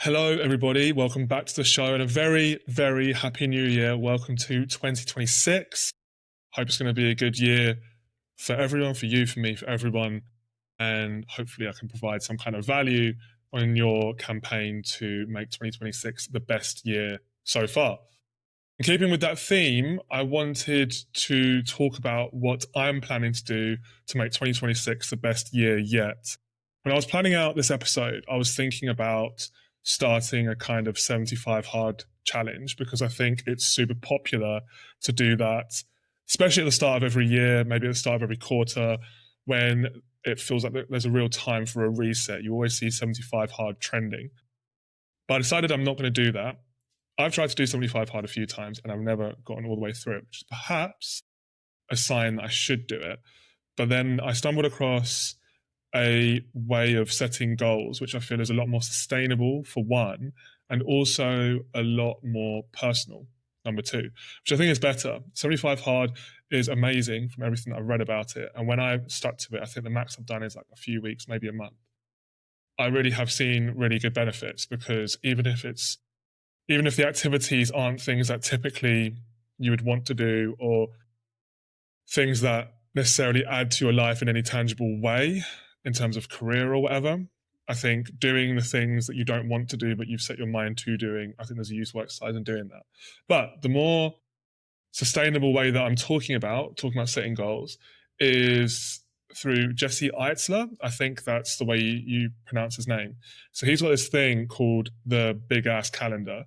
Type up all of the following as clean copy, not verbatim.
Hello, everybody. Welcome back to the show and a very, very happy new year. Welcome to 2026. Hope it's going to be a good year for everyone, for you, for me, for everyone. And hopefully, I can provide some kind of value on your campaign to make 2026 the best year so far. In keeping with that theme, I wanted to talk about what I'm planning to do to make 2026 the best year yet. When I was planning out this episode, I was thinking about starting a kind of 75 hard challenge because I think it's super popular to do that, especially at the start of every year, maybe at the start of every quarter, when it feels like there's a real time for a reset. You always see 75 hard trending. But I decided I'm not going to do that. I've tried to do 75 hard a few times and I've never gotten all the way through it, which is perhaps a sign that I should do it. But then I stumbled across a way of setting goals, which I feel is a lot more sustainable for one, and also a lot more personal, number two, which I think is better. 75 hard is amazing from everything that I've read about it. And when I stuck to it, I think the max I've done is like a few weeks, maybe a month. I really have seen really good benefits because even if the activities aren't things that typically you would want to do or things that necessarily add to your life in any tangible way in terms of career or whatever, I think doing the things that you don't want to do but you've set your mind to doing, I think there's a useful exercise in doing that. But the more sustainable way that I'm talking about setting goals, is through Jesse Eitzler. I think that's the way you pronounce his name. So he's got this thing called the Big Ass Calendar,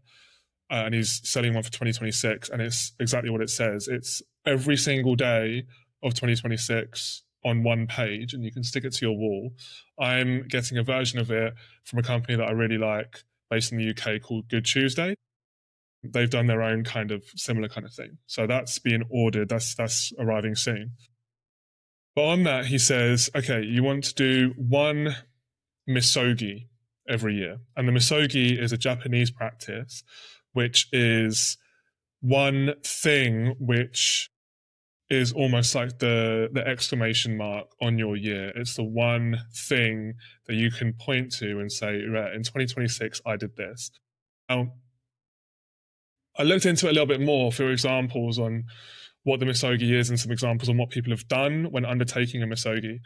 and he's selling one for 2026, and it's exactly what it says. It's every single day of 2026 on one page, and you can stick it to your wall. I'm getting a version of it from a company that I really like based in the UK called Good Tuesday. They've done their own kind of similar kind of thing. So that's being ordered. That's arriving soon. But on that, he says, okay, you want to do one Misogi every year. And the Misogi is a Japanese practice, which is one thing which is almost like the exclamation mark on your year. It's the one thing that you can point to and say, right, in 2026, I did this. Now, I looked into it a little bit more for examples on what the Misogi is and some examples on what people have done when undertaking a Misogi.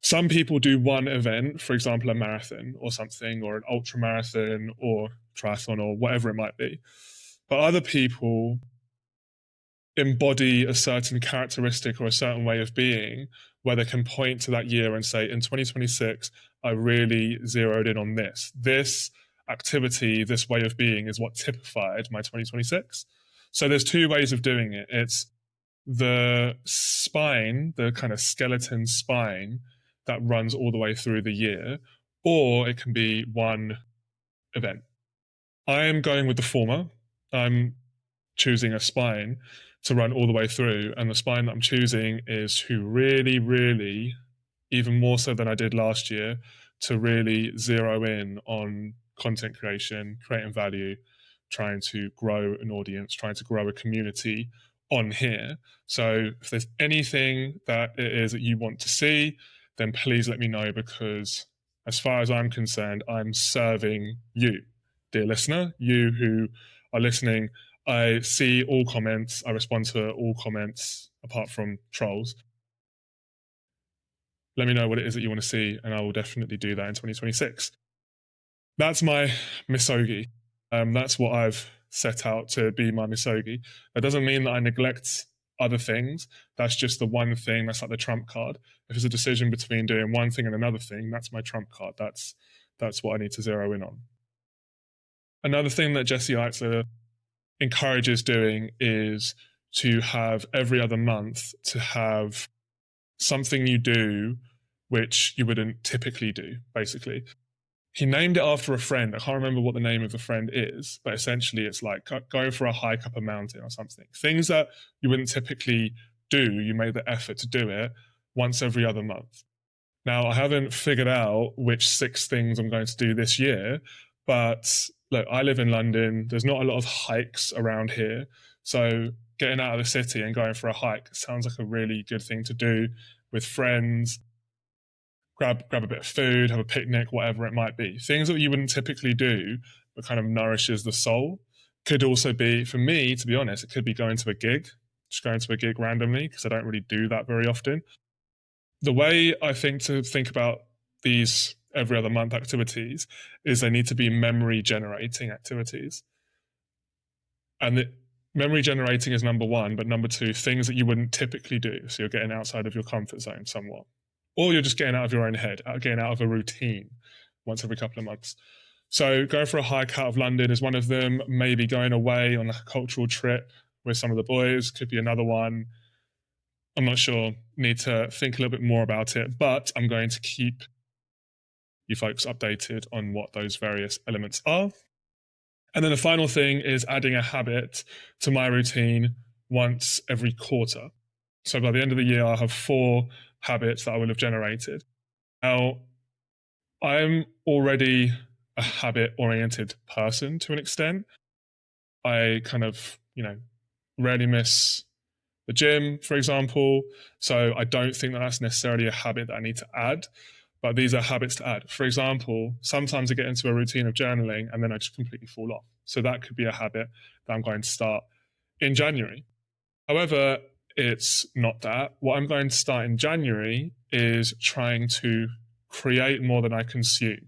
Some people do one event, for example, a marathon or something, or an ultra marathon or triathlon or whatever it might be. But other people embody a certain characteristic or a certain way of being where they can point to that year and say, in 2026, I really zeroed in on this. This activity, this way of being is what typified my 2026. So there's two ways of doing it. It's the spine, the kind of skeleton spine that runs all the way through the year, or it can be one event. I am going with the former. I'm choosing a spine to run all the way through, and the spine that I'm choosing is to really, really, even more so than I did last year, to really zero in on content creation, creating value, trying to grow an audience, trying to grow a community on here. So if there's anything that it is that you want to see, then please let me know, because as far as I'm concerned, I'm serving you, dear listener, you who are listening. I see all comments. I respond to all comments apart from trolls. Let me know what it is that you want to see, and I will definitely do that in 2026. That's my Misogi. That's what I've set out to be my Misogi. That doesn't mean that I neglect other things. That's just the one thing. That's like the trump card. If it's a decision between doing one thing and another thing, that's my trump card. That's what I need to zero in on. Another thing that Jesse Eitzler encourages doing is to have every other month to have something you do which you wouldn't typically do, basically. He named it after a friend. I can't remember what the name of the friend is, but essentially it's like going for a hike up a mountain or something. Things that you wouldn't typically do, you make the effort to do it once every other month. Now, I haven't figured out which 6 things I'm going to do this year, but look, I live in London. There's not a lot of hikes around here. So getting out of the city and going for a hike sounds like a really good thing to do with friends. grab a bit of food, have a picnic, whatever it might be. Things that you wouldn't typically do, but kind of nourishes the soul. Could also be, for me, to be honest, it could be going to a gig, just going to a gig randomly, because I don't really do that very often. The way I think to think about these every other month activities is they need to be memory generating activities. And memory generating is number one, but number two, things that you wouldn't typically do. So you're getting outside of your comfort zone somewhat. Or you're just getting out of your own head, getting out of a routine once every couple of months. So going for a hike out of London is one of them. Maybe going away on a cultural trip with some of the boys could be another one. I'm not sure. Need to think a little bit more about it, but I'm going to keep you folks updated on what those various elements are. And then the final thing is adding a habit to my routine once every quarter. So by the end of the year, I'll have 4 habits that I will have generated. Now, I'm already a habit-oriented person to an extent. I kind of, rarely miss the gym, for example. So I don't think that that's necessarily a habit that I need to add, but these are habits to add. For example, sometimes I get into a routine of journaling and then I just completely fall off. So that could be a habit that I'm going to start in January. However, it's not that. What I'm going to start in January is trying to create more than I consume.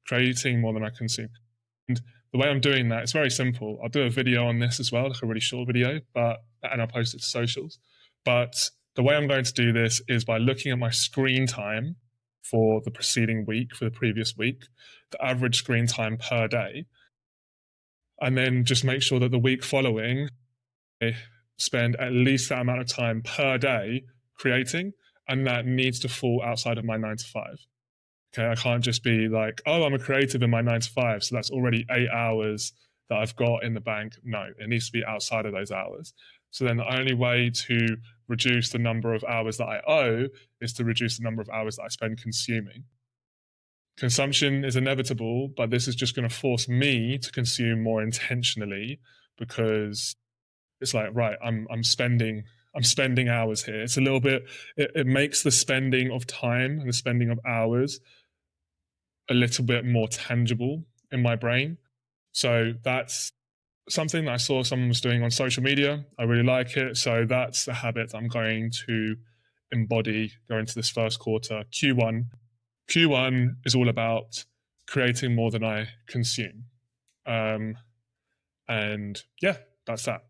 Creating more than I consume. And the way I'm doing that, it's very simple. I'll do a video on this as well, like a really short video, and I'll post it to socials. But the way I'm going to do this is by looking at my screen time for the preceding week, for the previous week, the average screen time per day, and then just make sure that the week following, I spend at least that amount of time per day creating, and that needs to fall outside of my 9 to 5. Okay, I can't just be like, oh, I'm a creative in my 9 to 5, so that's already 8 hours that I've got in the bank. No, it needs to be outside of those hours. So then the only way to reduce the number of hours that I owe is to reduce the number of hours that I spend consuming. Consumption is inevitable, but this is just going to force me to consume more intentionally, because it's like, right, I'm spending hours here. It's a little bit, it makes the spending of time and the spending of hours a little bit more tangible in my brain. So that's something that I saw someone was doing on social media. I really like it. So that's the habit I'm going to embody going into this first quarter, Q1. Q1 is all about creating more than I consume. And yeah, that's that.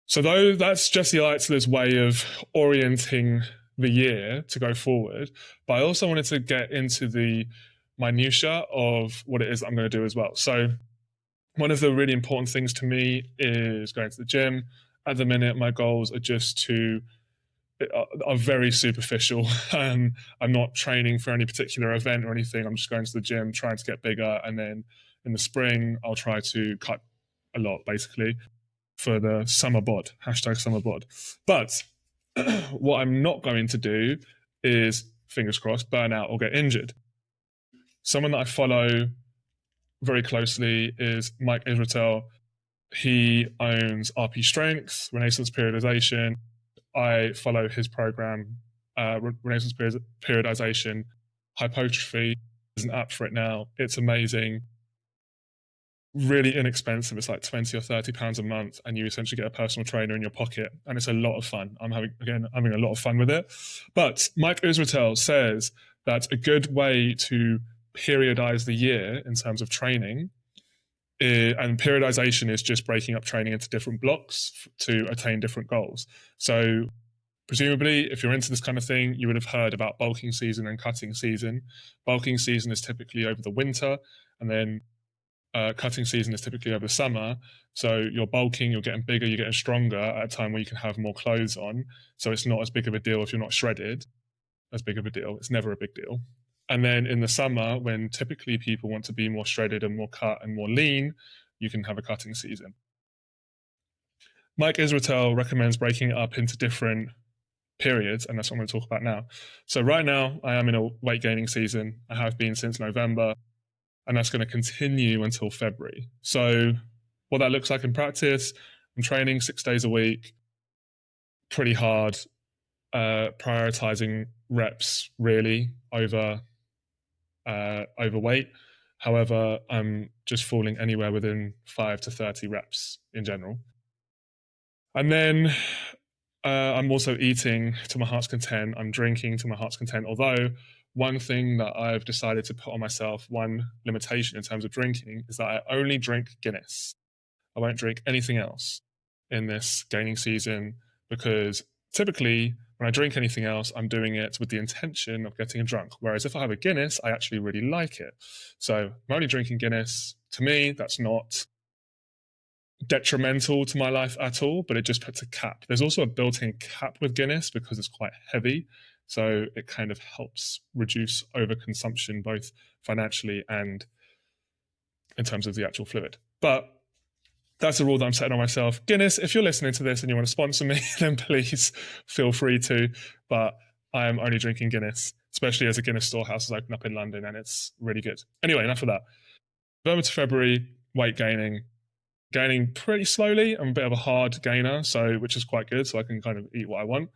So though that's Jesse Leitzler's way of orienting the year to go forward, but I also wanted to get into the minutiae of what it is I'm going to do as well. So one of the really important things to me is going to the gym. At the minute, my goals are very superficial. I'm not training for any particular event or anything. I'm just going to the gym, trying to get bigger. And then in the spring, I'll try to cut a lot, basically, for the summer bod, #summer bod. But what I'm not going to do is, fingers crossed, burn out or get injured. Someone that I follow very closely is Mike Israetel. He owns RP Strength, Renaissance Periodization. I follow his program, Renaissance Periodization, Hypertrophy. There's an app for it now. It's amazing. Really inexpensive. It's like 20 or 30 pounds a month, and you essentially get a personal trainer in your pocket, and it's a lot of fun. I'm having a lot of fun with it. But Mike Israetel says that a good way to periodize the year in terms of training, and periodization is just breaking up training into different blocks to attain different goals. So presumably, if you're into this kind of thing, you would have heard about bulking season and cutting season. Bulking season is typically over the winter, and then cutting season is typically over the summer. So you're bulking, you're getting bigger, you're getting stronger at a time where you can have more clothes on. So it's not as big of a deal if you're not shredded. As big of a deal. It's never a big deal. And then in the summer, when typically people want to be more shredded and more cut and more lean, you can have a cutting season. Mike Israetel recommends breaking it up into different periods, and that's what I'm going to talk about now. So right now, I am in a weight gaining season. I have been since November, and that's going to continue until February. So what that looks like in practice, I'm training 6 days a week, pretty hard. prioritizing reps really over overweight. However, I'm just falling anywhere within 5 to 30 reps in general. And then I'm also eating to my heart's content. I'm drinking to my heart's content. Although, one thing that I've decided to put on myself, one limitation in terms of drinking, is that I only drink Guinness. I won't drink anything else in this gaining season because typically when I drink anything else, I'm doing it with the intention of getting drunk. Whereas if I have a Guinness, I actually really like it. So I'm only drinking Guinness. To me, that's not detrimental to my life at all, but it just puts a cap. There's also a built-in cap with Guinness because it's quite heavy. So it kind of helps reduce overconsumption, both financially and in terms of the actual fluid. But that's a rule that I'm setting on myself. Guinness, if you're listening to this and you want to sponsor me, then please feel free to. But I am only drinking Guinness, especially as a Guinness storehouse has opened up in London and it's really good. Anyway, enough of that. November to February, weight gaining pretty slowly. I'm a bit of a hard gainer, which is quite good, so I can kind of eat what I want.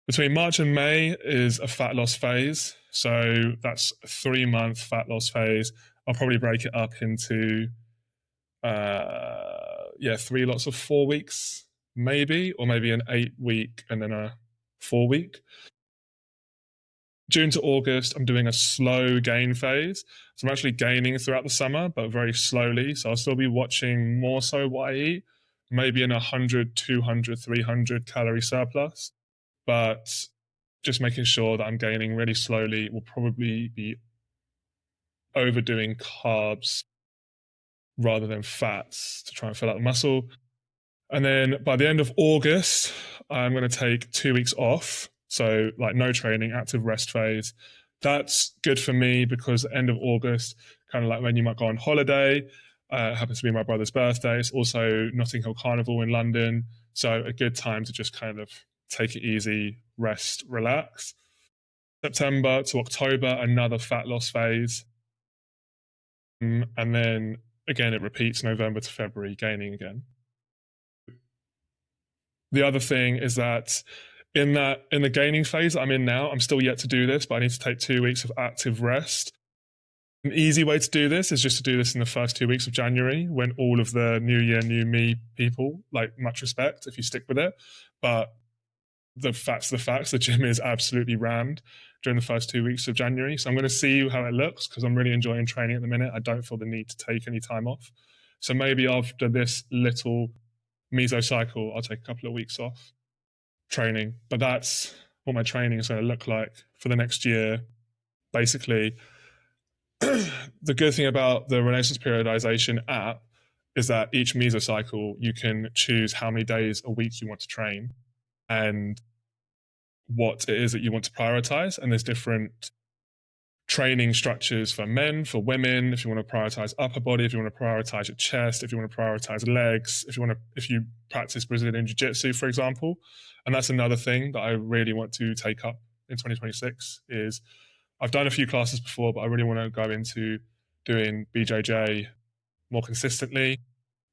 Between March and May is a fat loss phase. So that's a 3-month fat loss phase. I'll probably break it up into 3 lots of 4 weeks, maybe, or maybe an 8-week and then a 4-week. June to August, I'm doing a slow gain phase. So I'm actually gaining throughout the summer, but very slowly. So I'll still be watching more so what I eat, maybe in 100, 200, 300 calorie surplus. But just making sure that I'm gaining really slowly. Will probably be overdoing carbs rather than fats to try and fill out the muscle. And then by the end of August, I'm going to take 2 weeks off. So like no training, active rest phase. That's good for me because end of August, kind of like when you might go on holiday, happens to be my brother's birthday. It's also Notting Hill Carnival in London. So a good time to just kind of take it easy, rest, relax. September to October, another fat loss phase. And then again, it repeats November to February, gaining again. The other thing is that in the gaining phase I'm in now, I'm still yet to do this, but I need to take 2 weeks of active rest. An easy way to do this is just to do this in the first 2 weeks of January when all of the new year, new me people, like much respect if you stick with it. But the facts, the gym is absolutely rammed during the first 2 weeks of January. So I'm going to see how it looks because I'm really enjoying training at the minute. I don't feel the need to take any time off. So maybe after this little meso cycle, I'll take a couple of weeks off training. But that's what my training is going to look like for the next year. Basically, the good thing about the Renaissance Periodization app is that each mesocycle, you can choose how many days a week you want to train and what it is that you want to prioritize. And there's different training structures for men, for women, if you want to prioritize upper body, if you want to prioritize your chest, if you want to prioritize legs, if you practice Brazilian Jiu-Jitsu, for example. And that's another thing that I really want to take up in 2026 is I've done a few classes before, but I really want to go into doing BJJ more consistently.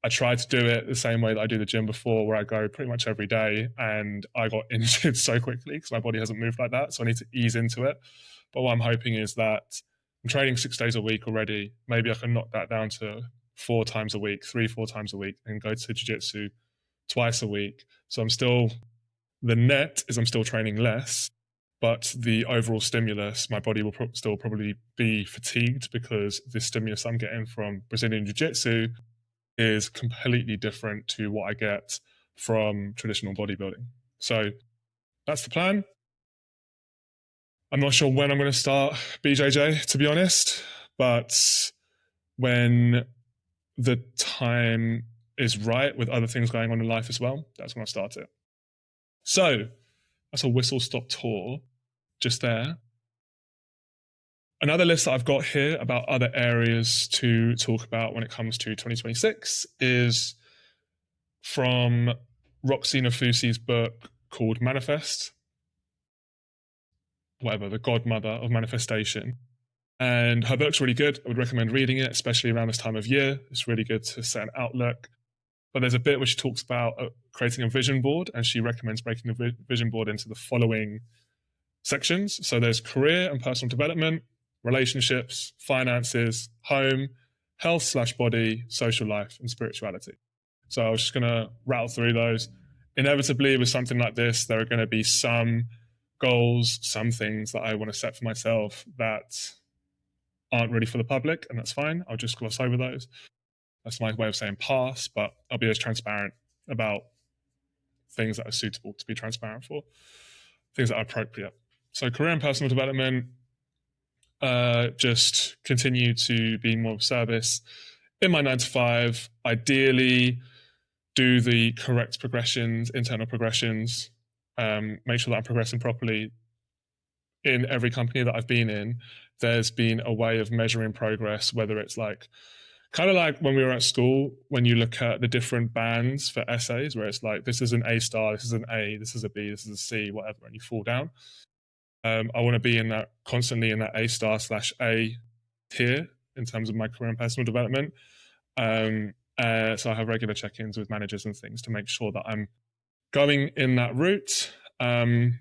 I tried to do it the same way that I do the gym before, where I go pretty much every day, and I got injured so quickly because my body hasn't moved like that. So I need to ease into it. But what I'm hoping is that I'm training 6 days a week already. Maybe I can knock that down to 4 times a week, 3-4 times a week, and go to jiu-jitsu twice a week. So the net is I'm still training less, but the overall stimulus, my body will still probably be fatigued because the stimulus I'm getting from Brazilian Jiu-Jitsu is completely different to what I get from traditional bodybuilding. So that's the plan. I'm not sure when I'm going to start BJJ, to be honest, but when the time is right with other things going on in life as well, that's when I start it. So that's a whistle-stop tour just there. Another list that I've got here about other areas to talk about when it comes to 2026 is from Roxy Nafusi's book called Manifest, the godmother of manifestation. And her book's really good. I would recommend reading it, especially around this time of year. It's really good to set an outlook. But there's a bit where she talks about creating a vision board, and she recommends breaking the vision board into the following sections. So there's career and personal development, relationships, finances, home, health/body, social life, and spirituality. So I was just going to rattle through those. Inevitably, with something like this, there are going to be some goals, some things that I want to set for myself that aren't really for the public, and that's fine. I'll just gloss over those. That's my way of saying pass, but I'll be as transparent about things that are suitable to be transparent for, things that are appropriate. So career and personal development, just continue to be more of service in my 9 to 5, ideally do the correct progressions, internal progressions, make sure that I'm progressing properly. In every company that I've been in, there's been a way of measuring progress, whether it's like, kind of like when we were at school, when you look at the different bands for essays, where it's like, this is an A star, this is an A, this is a B, this is a C, whatever, and you fall down. I want to be in that, constantly in that A star / A tier in terms of my career and personal development. So I have regular check-ins with managers and things to make sure that I'm going in that route. And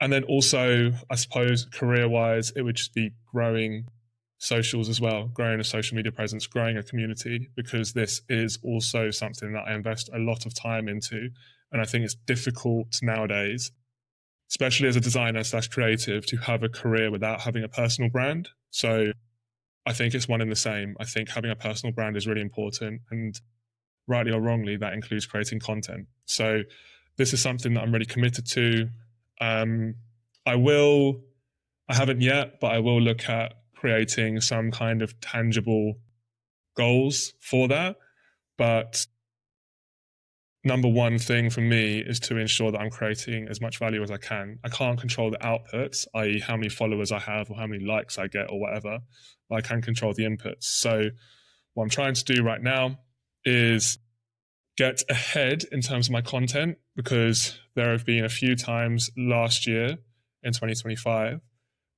then also, I suppose, career-wise, it would just be growing socials as well, growing a social media presence, growing a community, because this is also something that I invest a lot of time into. And I think it's difficult nowadays, especially as a designer / creative, to have a career without having a personal brand. So I think it's one and the same. I think having a personal brand is really important, and rightly or wrongly, that includes creating content. So this is something that I'm really committed to. I haven't yet, but I will look at creating some kind of tangible goals for that. But number one thing for me is to ensure that I'm creating as much value as I can. I can't control the outputs, i.e. how many followers I have or how many likes I get or whatever, but I can control the inputs. So what I'm trying to do right now is get ahead in terms of my content, because there have been a few times last year in 2025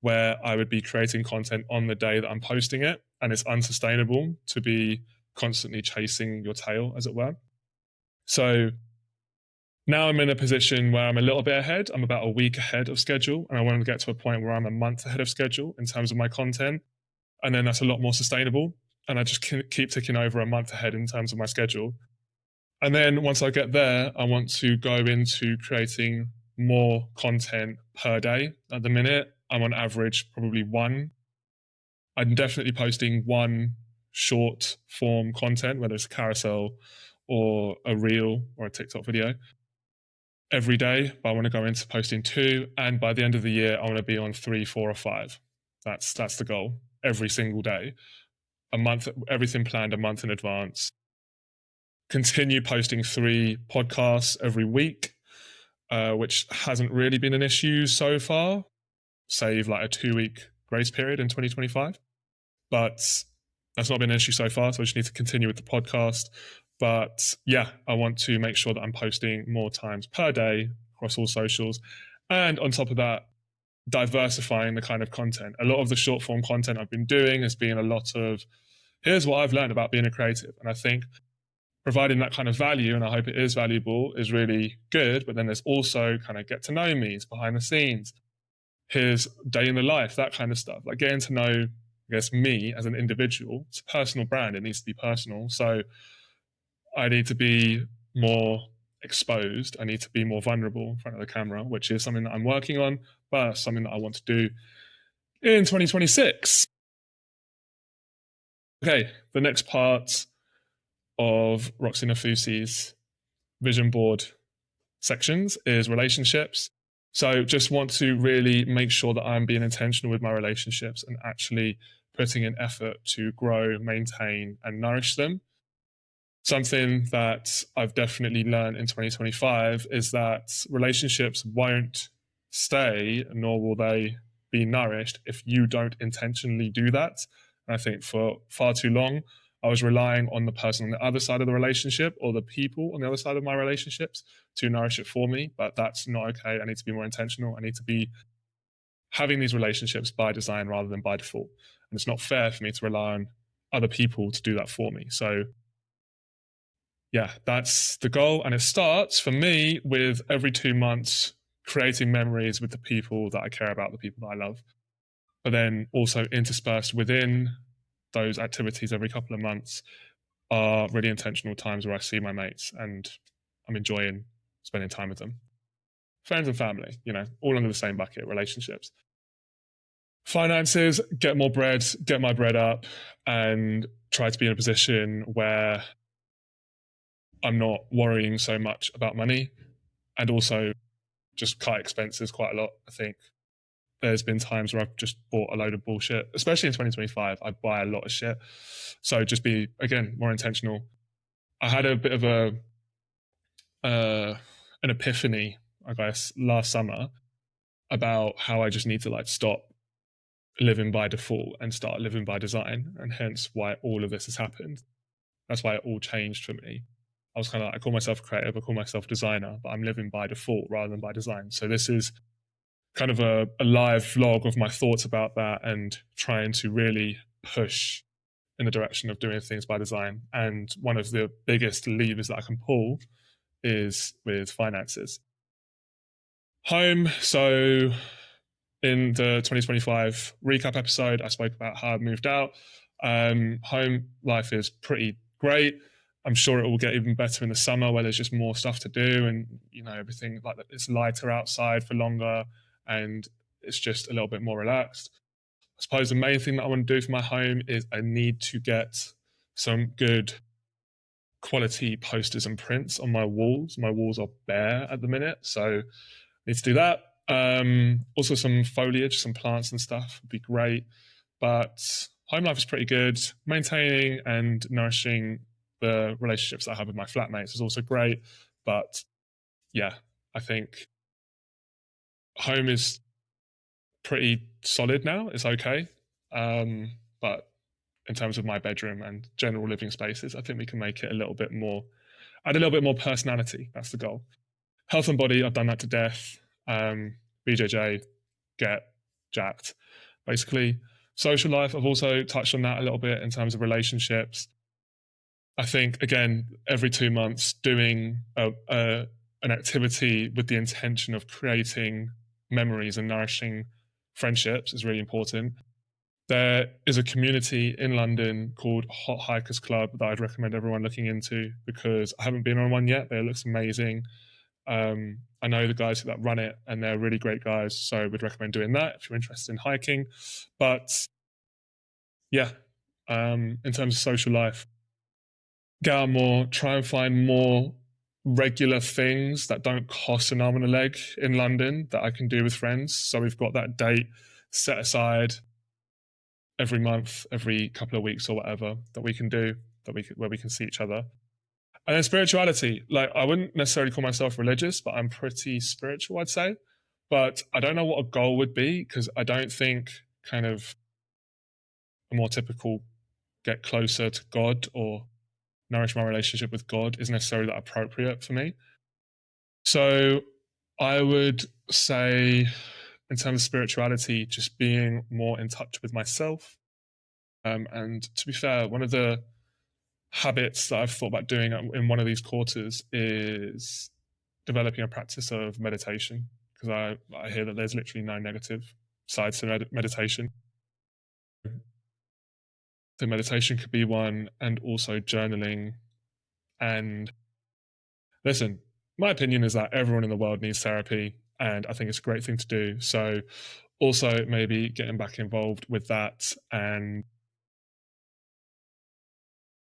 where I would be creating content on the day that I'm posting it, and it's unsustainable to be constantly chasing your tail, as it were. So now I'm in a position where I'm a little bit ahead. I'm about a week ahead of schedule, and I want to get to a point where I'm a month ahead of schedule in terms of my content. And then that's a lot more sustainable. And I just keep ticking over a month ahead in terms of my schedule. And then once I get there, I want to go into creating more content per day. At the minute, I'm on average probably one. I'm definitely posting one short form content, whether it's a carousel or a reel or a TikTok video, every day. But I want to go into posting 2. And by the end of the year, I want to be on 3, 4, or 5. That's the goal. Every single day. A month, everything planned a month in advance. Continue posting 3 podcasts every week, which hasn't really been an issue so far, save like a 2-week grace period in 2025. But that's not been an issue so far, so I just need to continue with the podcast. But yeah, I want to make sure that I'm posting more times per day across all socials. And on top of that, diversifying the kind of content. A lot of the short form content I've been doing has been a lot of, here's what I've learned about being a creative. And I think providing that kind of value, and I hope it is valuable, is really good. But then there's also kind of get to know me, it's behind the scenes, here's day in the life, that kind of stuff. Like getting to know, I guess, me as an individual. It's a personal brand, it needs to be personal. So I need to be more exposed. I need to be more vulnerable in front of the camera, which is something that I'm working on, but something that I want to do in 2026. Okay, the next part of Roxy Nafusi's vision board sections is relationships. So just want to really make sure that I'm being intentional with my relationships and actually putting in effort to grow, maintain, and nourish them. Something that I've definitely learned in 2025 is that relationships won't stay, nor will they be nourished if you don't intentionally do that. And I think for far too long, I was relying on the person on the other side of the relationship or the people on the other side of my relationships to nourish it for me, but that's not okay. I need to be more intentional. I need to be having these relationships by design rather than by default. And it's not fair for me to rely on other people to do that for me. So yeah, that's the goal. And it starts for me with every 2 months creating memories with the people that I care about, the people that I love. But then also interspersed within those activities every couple of months are really intentional times where I see my mates and I'm enjoying spending time with them. Friends and family, all under the same bucket, relationships. Finances, get more bread, get my bread up, and try to be in a position where I'm not worrying so much about money, and also just cut expenses quite a lot. I think there's been times where I've just bought a load of bullshit, especially in 2025. I buy a lot of shit. So just be, again, more intentional. I had a bit of uh, an epiphany, I guess, last summer about how I just need to like stop living by default and start living by design, and hence why all of this has happened. That's why it all changed for me. I was kind of like, I call myself creative, I call myself designer, but I'm living by default rather than by design. So this is kind of a live vlog of my thoughts about that and trying to really push in the direction of doing things by design. And one of the biggest levers that I can pull is with finances. Home. So in the 2025 recap episode, I spoke about how I moved out. Home life is pretty great. I'm sure it will get even better in the summer where there's just more stuff to do and everything like that. It's lighter outside for longer and it's just a little bit more relaxed. I suppose the main thing that I want to do for my home is I need to get some good quality posters and prints on my walls. My walls are bare at the minute, so I need to do that. Also some foliage, some plants and stuff would be great. But home life is pretty good. Maintaining and nourishing the relationships that I have with my flatmates is also great. But yeah, I think home is pretty solid now. It's okay. But in terms of my bedroom and general living spaces, I think we can make it a little bit more, add a little bit more personality. That's the goal. Health and body, I've done that to death. BJJ, get jacked, basically. Social life, I've also touched on that a little bit in terms of relationships. I think, again, every 2 months, doing an activity with the intention of creating memories and nourishing friendships is really important. There is a community in London called Hot Hikers Club that I'd recommend everyone looking into because I haven't been on one yet, but it looks amazing. I know the guys that run it and they're really great guys, so I would recommend doing that if you're interested in hiking. But yeah, in terms of social life, get out more, try and find more regular things that don't cost an arm and a leg in London that I can do with friends. So we've got that date set aside every month, every couple of weeks or whatever that we can do, where we can see each other. And then spirituality, like I wouldn't necessarily call myself religious, but I'm pretty spiritual, I'd say. But I don't know what a goal would be because I don't think kind of a more typical get closer to God or nourish my relationship with God is necessarily that appropriate for me. So I would say, in terms of spirituality, just being more in touch with myself. And to be fair, one of the habits that I've thought about doing in one of these quarters is developing a practice of meditation because I hear that there's literally no negative sides to meditation. The meditation could be one, and also journaling. And listen, my opinion is that everyone in the world needs therapy, and I think it's a great thing to do. So, also maybe getting back involved with that and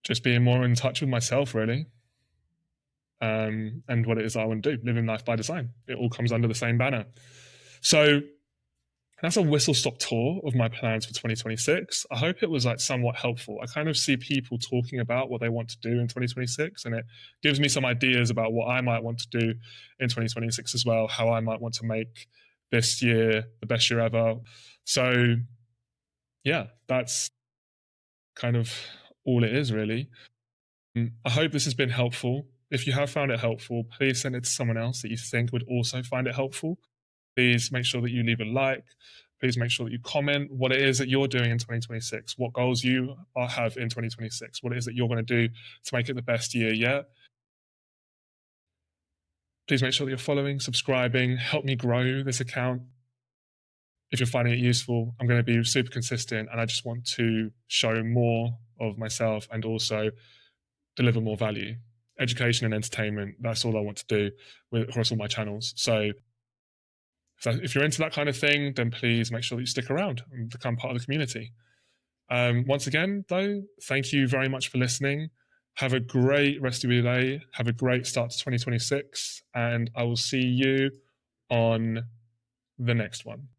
just being more in touch with myself, really, and what it is I want to do, living life by design. It all comes under the same banner. So that's a whistle stop tour of my plans for 2026. I hope it was like somewhat helpful. I kind of see people talking about what they want to do in 2026, and it gives me some ideas about what I might want to do in 2026 as well, how I might want to make this year the best year ever. So yeah, that's kind of all it is, really. I hope this has been helpful. If you have found it helpful, please send it to someone else that you think would also find it helpful. Please make sure that you leave a like. Please make sure that you comment what it is that you're doing in 2026, what goals you have in 2026, what it is that you're going to do to make it the best year yet. Please make sure that you're following, subscribing, help me grow this account. If you're finding it useful, I'm going to be super consistent, and I just want to show more of myself and also deliver more value. Education and entertainment, that's all I want to do across all my channels. So if you're into that kind of thing, then please make sure that you stick around and become part of the community. Once again, though, thank you very much for listening. Have a great rest of your day. Have a great start to 2026, and I will see you on the next one.